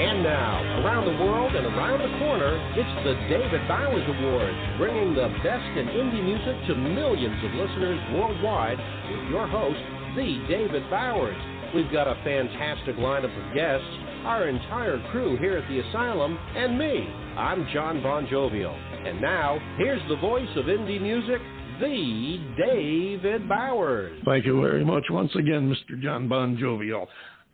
And now, around the world and around the corner, it's the David Bowers Awards, bringing the best in indie music to millions of listeners worldwide with your host, the David Bowers. We've got a fantastic lineup of guests, our entire crew here at the Asylum, and me. I'm John Bon Jovial. And now, here's the voice of indie music, the David Bowers. Thank you very much once again, Mr. John Bon Jovial.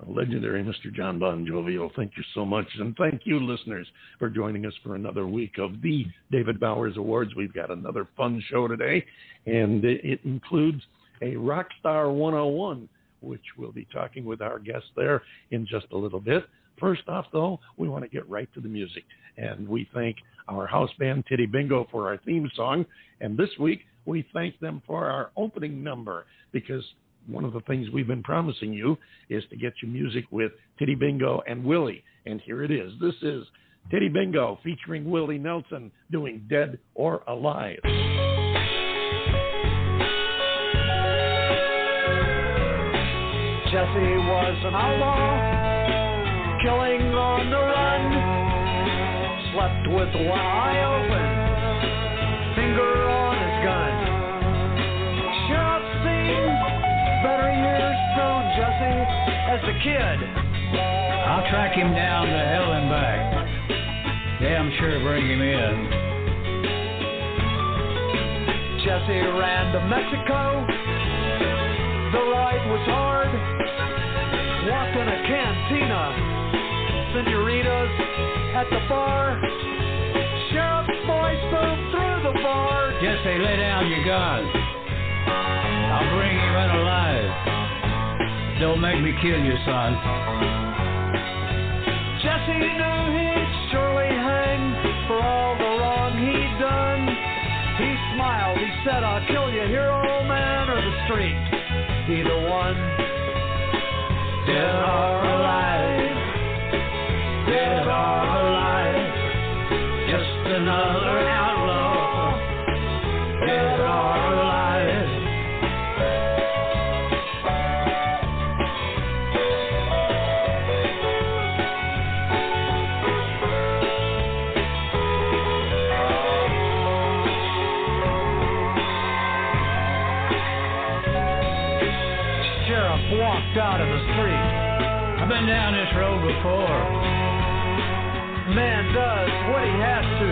Legendary Mr. John Bon Jovial. Thank you so much. And thank you, listeners, for joining us for another week of the David Bowers Awards. We've got another fun show today, and it includes a Rockstar 101, which we'll be talking with our guest there in just a little bit. First off, though, we want to get right to the music. And we thank our house band, Titty Bingo, for our theme song. And this week, we thank them for our opening number, because one of the things we've been promising you is to get you music with Titty Bingo and Willie. And here it is. This is Titty Bingo featuring Willie Nelson doing Dead or Alive. Jesse was an outlaw, killing on the run, slept with one eye open, finger on his gun. Sheriff seen better years known Jesse as a kid. I'll track him down to hell and back. Damn sure bring him in. Jesse ran to Mexico. The ride was hard. Walked in a cantina. Senoritas at the bar. Sheriff's voice moved through the bar. Jesse, lay down your gun. I'll bring him in alive. Don't make me kill you, son. Jesse knew he'd surely hang for all the wrong he'd done. He smiled. He said, I'll kill you here, old man, or the street. Either one. Dead or alive. Dead or alive. Just another outlaw. Dead or alive. Walked out of the street. I've been down this road before. Man does what he has to.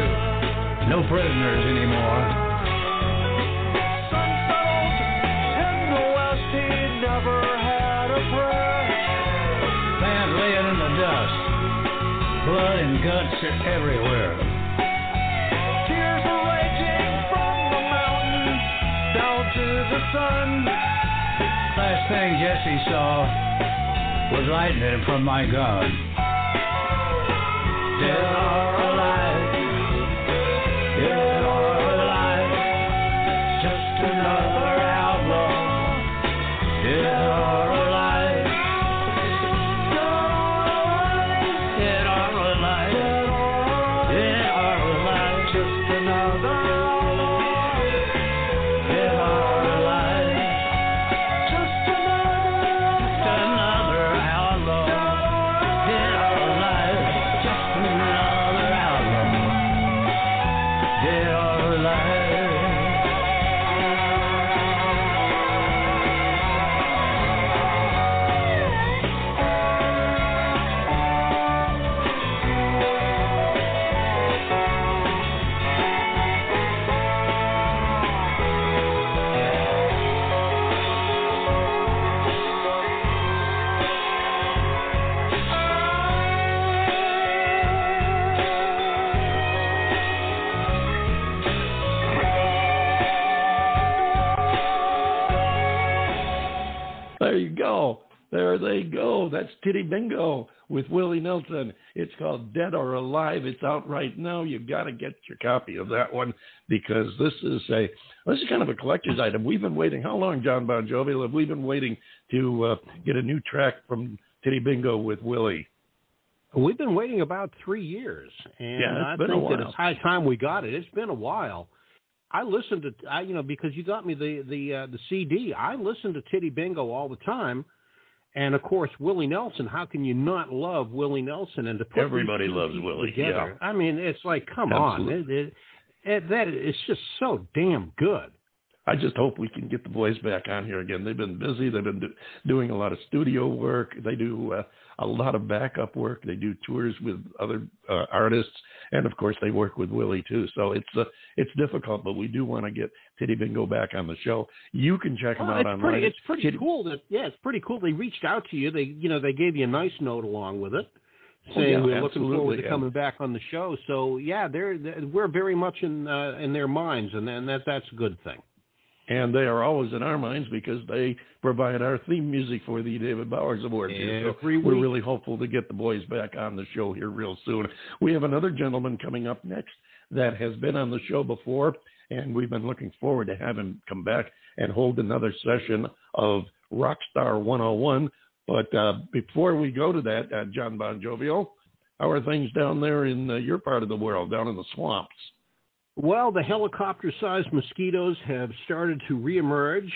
No prisoners anymore. Sun settled in the west. He never had a breath. Man laying in the dust. Blood and guts are everywhere. Tears were raging from the mountain down to the sun. Last thing Jesse saw was lightning from my gun. Dead or alive, dead or alive, just another outlaw. Dead or alive, dead or alive, dead or alive, just another outlaw. Dead or alive. There they go. That's Titty Bingo with Willie Nelson. It's called Dead or Alive. It's out right now. You've got to get your copy of that one, because this is kind of a collector's item. We've been waiting. How long, John Bon Jovi, have we been waiting to get a new track from Titty Bingo with Willie? We've been waiting about 3 years, and I think that it's high time we got it. It's been a while. I listened to, because you got me the CD. I listened to Titty Bingo all the time, And, of course, Willie Nelson. How can you not love Willie Nelson? And to put everybody loves Willie together, yeah. I mean, it's like, come Absolutely. on. It's just so damn good. I just hope we can get the boys back on here again. They've been busy. They've been doing a lot of studio work. They do a lot of backup work. They do tours with other artists, and of course they work with Willie too. So it's difficult, but we do want to get Titty Bingo back on the show. You can check them out online. It's pretty cool. It's pretty cool. They reached out to you. They gave you a nice note along with it, saying we're looking forward to coming back on the show. So yeah, we're very much in their minds, and that's a good thing. And they are always in our minds because they provide our theme music for the David Bowers Awards. So we're really hopeful to get the boys back on the show here real soon. We have another gentleman coming up next that has been on the show before, and we've been looking forward to have him come back and hold another session of Rockstar 101. But before we go to that, John Bon Jovial, how are things down there in your part of the world, down in the swamps? Well, the helicopter-sized mosquitoes have started to reemerge,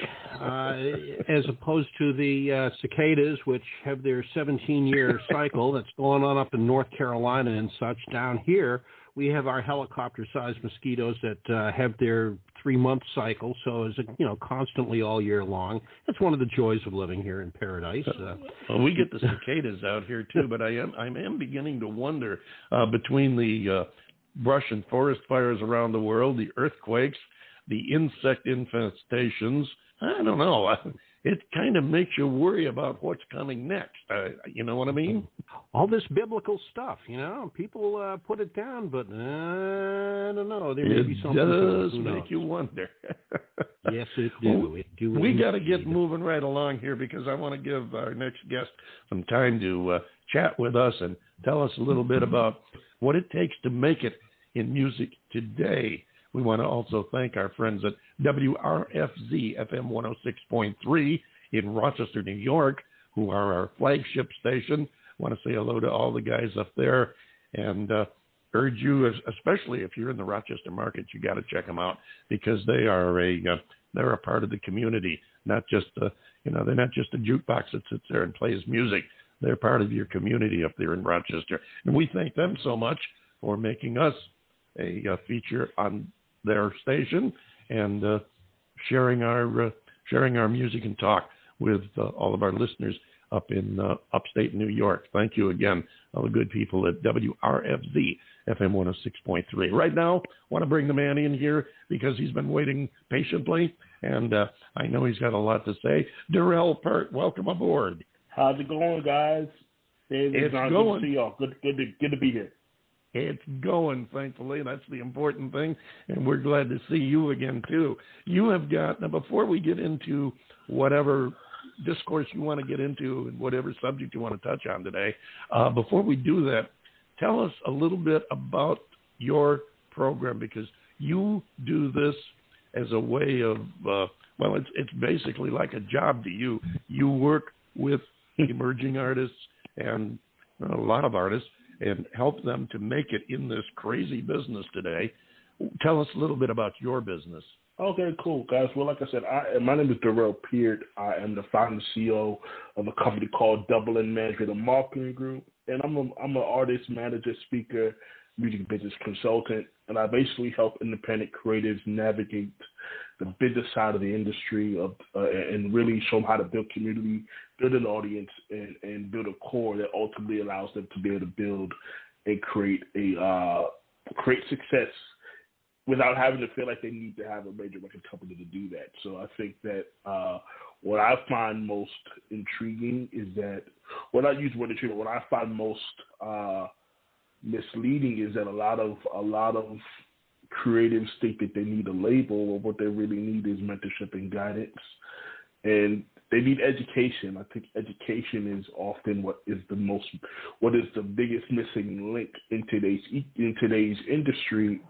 as opposed to the cicadas, which have their 17-year cycle that's going on up in North Carolina and such. Down here, we have our helicopter-sized mosquitoes that have their 3-month cycle, so it's constantly all year long. That's one of the joys of living here in paradise. Well, we get the cicadas out here too, but I am beginning to wonder between the brush and forest fires around the world, the earthquakes, the insect infestations. I don't know. It kind of makes you worry about what's coming next. You know what I mean? All this biblical stuff, people put it down, but I don't know. There may be something. It does make you wonder. Yes, it do. We got to get moving right along here because I want to give our next guest some time to chat with us and tell us a little bit about what it takes to make it in music today. We want to also thank our friends at WRFZ FM 106.3 in Rochester, New York, who are our flagship station. I want to say hello to all the guys up there and urge you, especially if you're in the Rochester market, you got to check them out because they are they're a part of the community, not just they're not just a jukebox that sits there and plays music. They're part of your community up there in Rochester. And we thank them so much for making us a feature on their station and sharing our music and talk with all of our listeners up in upstate New York. Thank you again, all the good people at WRFZ FM 106.3. Right now, I want to bring the man in here because he's been waiting patiently, and I know he's got a lot to say. Durell Peart, welcome aboard. How's it going, guys? It's going. Good to see y'all. Good to be here. It's going, thankfully. That's the important thing, and we're glad to see you again, too. You have got, now before we get into whatever discourse you want to get into and whatever subject you want to touch on today, before we do that, tell us a little bit about your program, because you do this as a way of, it's basically like a job to you. You work with emerging artists and a lot of artists and help them to make it in this crazy business today. Tell us a little bit about your business. Okay, cool, guys. Well, like I said, my name is Durell Peart. I am the founder and CEO of a company called Double N Management and Marketing Group, and I'm an artist, manager, speaker, music business consultant, and I basically help independent creatives navigate the business side of the industry and really show them how to build community, build an audience, and build a core that ultimately allows them to be able to build and create success without having to feel like they need to have a major record company to do that. So I think that what I find most intriguing is that, when I use the word intriguing, what I find most misleading is that a lot of creatives think that they need a label, or what they really need is mentorship and guidance. And they need education. I think education is often what is the biggest missing link in today's industry,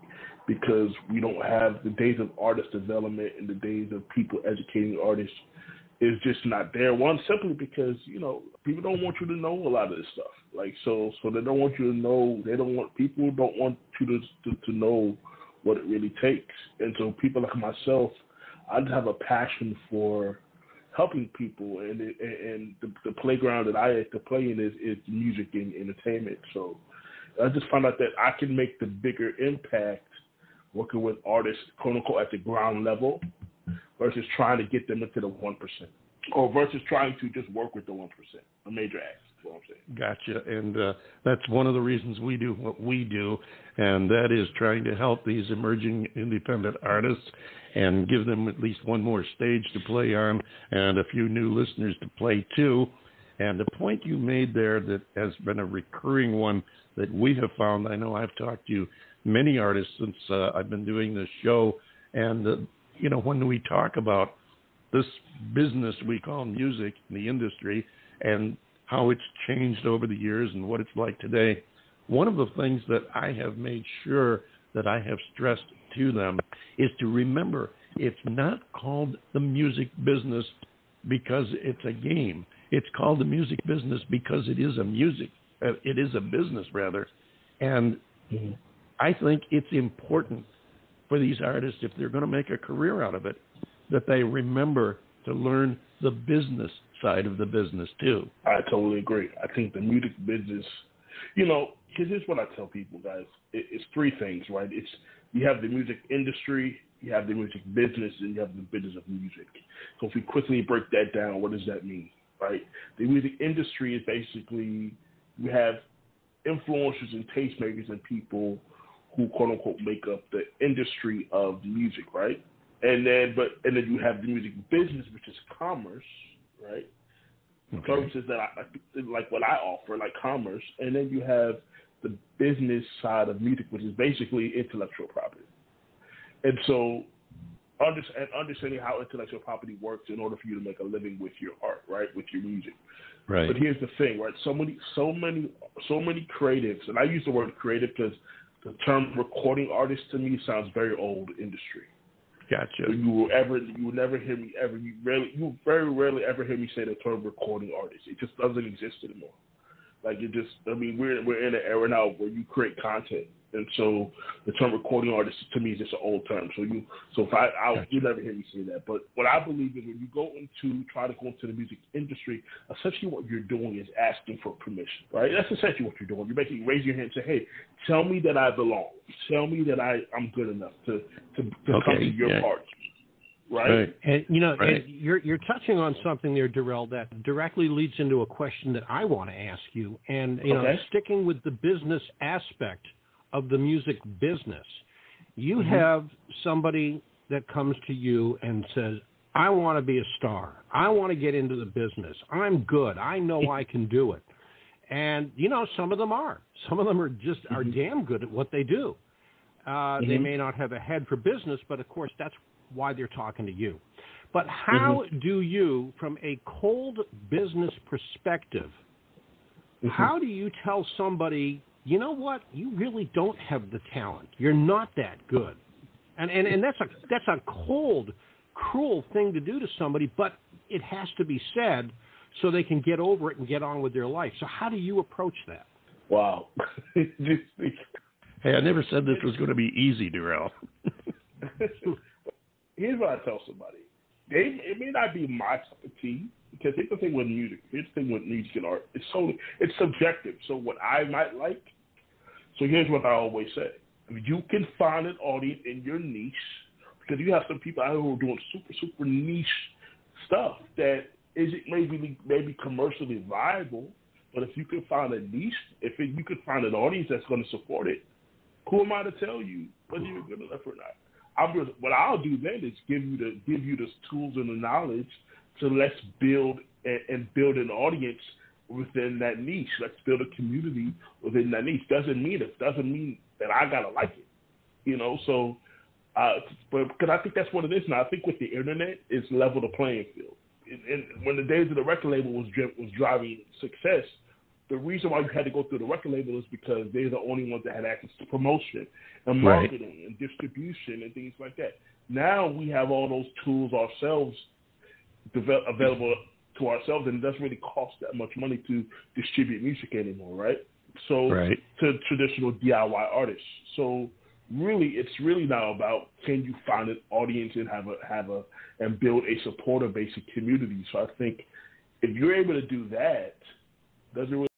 because we don't have the days of artist development and the days of people educating artists is just not there. One, simply because, people don't want you to know a lot of this stuff. Like, so they don't want you to know, people don't want you to know what it really takes. And so people like myself, I just have a passion for helping people, and the playground that I like to play in is music and entertainment. So I just found out that I can make the bigger impact working with artists, quote unquote, at the ground level, versus trying to get them into the 1%, or versus trying to just work with the 1%. A major ask. What I'm saying. Gotcha. And that's one of the reasons we do what we do, and that is trying to help these emerging independent artists and give them at least one more stage to play on and a few new listeners to play to. And the point you made there that has been a recurring one that we have found, I know I've talked to many artists since I've been doing this show, and, when we talk about this business we call music in the industry and how it's changed over the years and what it's like today, one of the things that I have made sure that I have stressed to them is to remember it's not called the music business because it's a game. It's called the music business because it is a business rather. And I think it's important for these artists, if they're going to make a career out of it, that they remember to learn the business side of the business too. I totally agree. I think the music business, because here's what I tell people, guys. It's three things, right? You have the music industry, you have the music business, and you have the business of music. So if we quickly break that down, what does that mean, right? The music industry is basically, you have influencers and tastemakers and people who, quote unquote, make up the industry of music, right? And then you have the music business, which is commerce, right? Okay. Services that like what I offer, like commerce. And then you have the business side of music, which is basically intellectual property. And so understanding how intellectual property works in order for you to make a living with your art, right, with your music. Right. But here's the thing, right? So many creatives, and I use the word creative because the term recording artist to me sounds very old industry. Gotcha. You will never hear me ever. You very rarely ever hear me say the term recording artist. It just doesn't exist anymore. Like we're in an era now where you create content, and so the term recording artist to me is just an old term. You never hear me say that. But what I believe is when you try to go into the music industry, essentially what you're doing is asking for permission, right? That's essentially what you're doing. You're raise your hand and say, hey, tell me that I belong. Tell me that I'm good enough to come to your party. Right. And and you're touching on something there, Durell, that directly leads into a question that I want to ask you. And sticking with the business aspect of the music business, you have somebody that comes to you and says, I want to be a star. I want to get into the business. I'm good. I know I can do it. And, some of them are. Some of them are damn good at what they do. They may not have a head for business, but, of course, that's why they're talking to you. But how do you, from a cold business perspective, how do you tell somebody, you know what, you really don't have the talent. You're not that good. And that's a cold, cruel thing to do to somebody, but it has to be said so they can get over it and get on with their life. So how do you approach that? Wow. Hey, I never said this was going to be easy, Durell. Here's what I tell somebody. It may not be my cup of tea, because here's the thing with music. Here's the thing with music and art. It's subjective. So what I might like, so here's what I always say. You can find an audience in your niche, because you have some people out who are doing super, super niche stuff that isn't maybe commercially viable, but if you can find a niche, you can find an audience that's going to support it, who am I to tell you whether you're good enough or not? What I'll do then is give you the tools and the knowledge to let's build an audience within that niche. Let's build a community within that niche. Doesn't mean that I gotta like it, So, but because I think that's what it is now. I think with the internet, it's level the playing field. And when the days of the record label was driving success, the reason why you had to go through the record label is because they're the only ones that had access to promotion and marketing and distribution and things like that. Now we have all those tools ourselves available to ourselves, and it doesn't really cost that much money to distribute music anymore, right? So to traditional DIY artists. So it's really now about, can you find an audience and and build a supporter base and community. So I think if you're able to do that, doesn't really